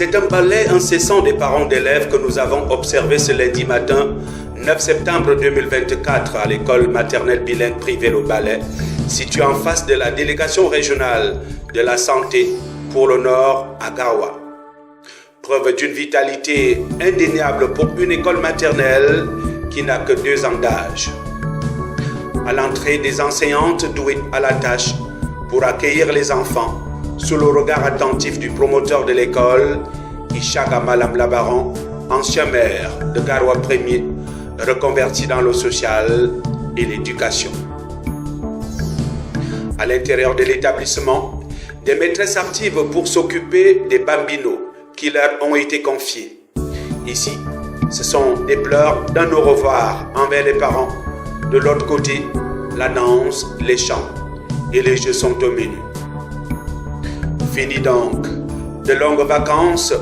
C'est un ballet incessant des parents d'élèves que nous avons observé ce lundi matin, 9 septembre 2024, à l'école maternelle bilingue privée Le Ballet, située en face de la délégation régionale de la santé pour le Nord à Garoua. Preuve d'une vitalité indéniable pour une école maternelle qui n'a que 2 ans d'âge. À l'entrée, des enseignantes douées à la tâche pour accueillir les enfants, sous le regard attentif du promoteur de l'école, Ishaga Malam Labaran, ancien maire de Garoua 1er, reconverti dans le social et l'éducation. À l'intérieur de l'établissement, des maîtresses actives pour s'occuper des bambinos qui leur ont été confiés. Ici, ce sont des pleurs d'un au revoir envers les parents. De l'autre côté, la danse, les chants et les jeux sont au menu. Fini donc de longues vacances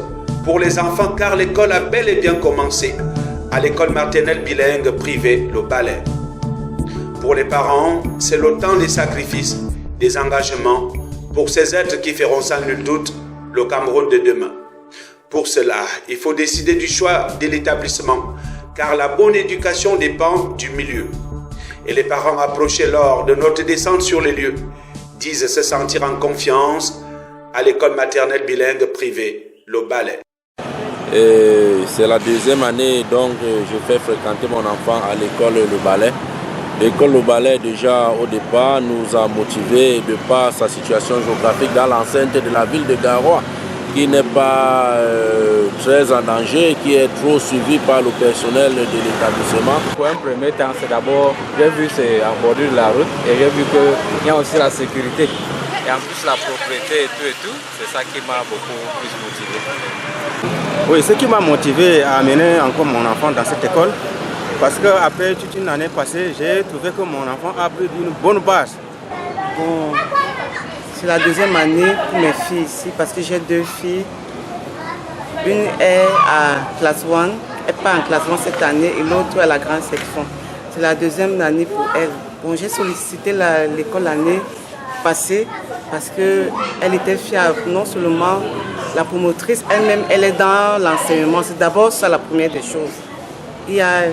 pour les enfants car l'école a bel et bien commencé à l'école maternelle bilingue privée Le Ballet. Pour les parents, c'est le temps des sacrifices, des engagements pour ces êtres qui feront sans nul doute le Cameroun de demain. Pour cela, il faut décider du choix de l'établissement car la bonne éducation dépend du milieu. Et les parents approchés lors de notre descente sur les lieux disent se sentir en confiance à l'école maternelle bilingue privée Le Ballet. C'est la 2e année donc je fais fréquenter mon enfant à l'école Le Ballet. L'école Le Ballet déjà au départ nous a motivés de par sa situation géographique dans l'enceinte de la ville de Garoua qui n'est pas très en danger, qui est trop suivi par le personnel de l'établissement. Pour un premier temps, c'est d'abord, j'ai vu c'est en bordure de la route et j'ai vu qu'il y a aussi la sécurité. Et en plus la propriété et tout, c'est ça qui m'a beaucoup plus motivé. Oui, ce qui m'a motivé à amener encore mon enfant dans cette école, parce qu'après toute une année passée, j'ai trouvé que mon enfant a pris une bonne base. Bon, c'est la 2e année pour mes filles ici, parce que j'ai 2 filles. Une est à classe 1, elle n'est pas en classe 1 cette année, et l'autre est à la grande section. C'est la 2e année pour elle. Bon, j'ai sollicité l'école l'année passée parce qu'elle était fière. Non seulement la promotrice elle-même, elle est dans l'enseignement. C'est d'abord ça la première des choses. Il n'y a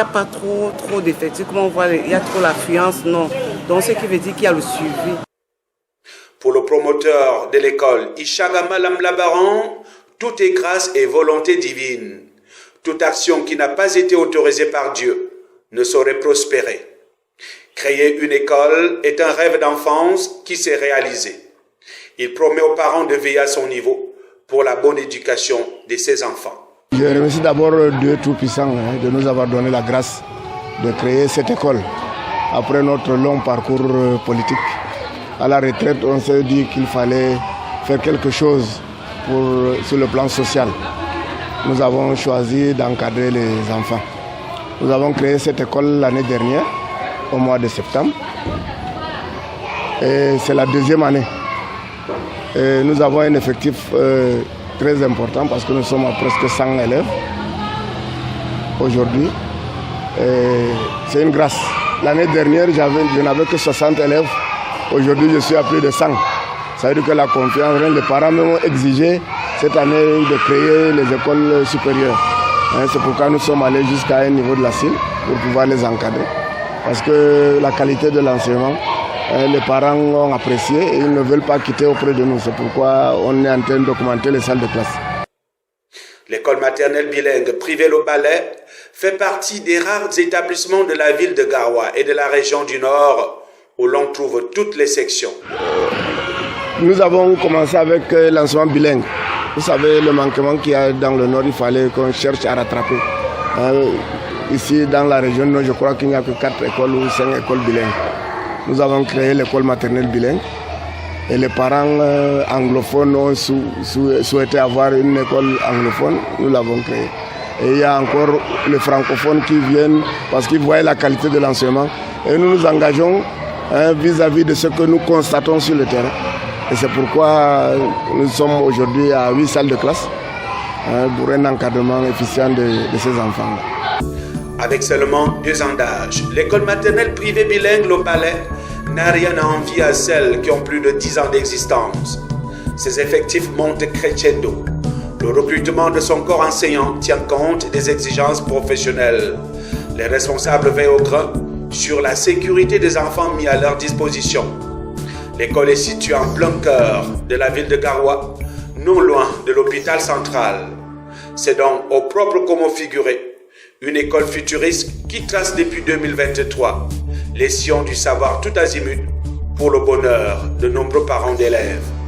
pas trop d'effectifs. Comme on voit, il y a trop l'affluence, non. Donc ce qui veut dire qu'il y a le suivi. Pour le promoteur de l'école, Ishaga Malam Labaran, tout est grâce et volonté divine. Toute action qui n'a pas été autorisée par Dieu ne saurait prospérer. Créer une école est un rêve d'enfance qui s'est réalisé. Il promet aux parents de veiller à son niveau pour la bonne éducation de ses enfants. Je remercie d'abord Dieu Tout-Puissant de nous avoir donné la grâce de créer cette école. Après notre long parcours politique, à la retraite, on s'est dit qu'il fallait faire quelque chose sur le plan social. Nous avons choisi d'encadrer les enfants. Nous avons créé cette école l'année dernière, au mois de septembre. Et c'est la 2e année. Et nous avons un effectif très important parce que nous sommes à presque 100 élèves aujourd'hui. C'est une grâce. L'année dernière, je n'avais que 60 élèves. Aujourd'hui, je suis à plus de 100. Ça veut dire que la confiance, les parents m'ont exigé cette année de créer les écoles supérieures. C'est pourquoi nous sommes allés jusqu'à un niveau de la CIL pour pouvoir les encadrer. Parce que la qualité de l'enseignement, les parents ont apprécié et ils ne veulent pas quitter auprès de nous. C'est pourquoi on est en train d'augmenter les salles de classe. L'école maternelle bilingue privée Le Ballet fait partie des rares établissements de la ville de Garoua et de la région du Nord où l'on trouve toutes les sections. Nous avons commencé avec l'enseignement bilingue. Vous savez, le manquement qu'il y a dans le Nord, il fallait qu'on cherche à rattraper. Ici, dans la région Nord, je crois qu'il n'y a que 4 écoles ou 5 écoles bilingues. Nous avons créé l'école maternelle bilingue et les parents anglophones ont souhaité avoir une école anglophone. Nous l'avons créée. Et il y a encore les francophones qui viennent parce qu'ils voient la qualité de l'enseignement. Et nous nous engageons vis-à-vis de ce que nous constatons sur le terrain. Et c'est pourquoi nous sommes aujourd'hui à 8 salles de classe pour un encadrement efficient de ces enfants. Avec seulement 2 ans d'âge, l'école maternelle privée bilingue Le Ballet n'a rien à envier à celles qui ont plus de 10 ans d'existence. ses effectifs montent crescendo. Le recrutement de son corps enseignant tient compte des exigences professionnelles. Les responsables veillent au grain sur la sécurité des enfants mis à leur disposition. L'école est située en plein cœur de la ville de Garoua, non loin de l'hôpital central. C'est donc au propre comme figuré une école futuriste qui trace depuis 2023 les sillons du savoir tout azimut pour le bonheur de nombreux parents d'élèves.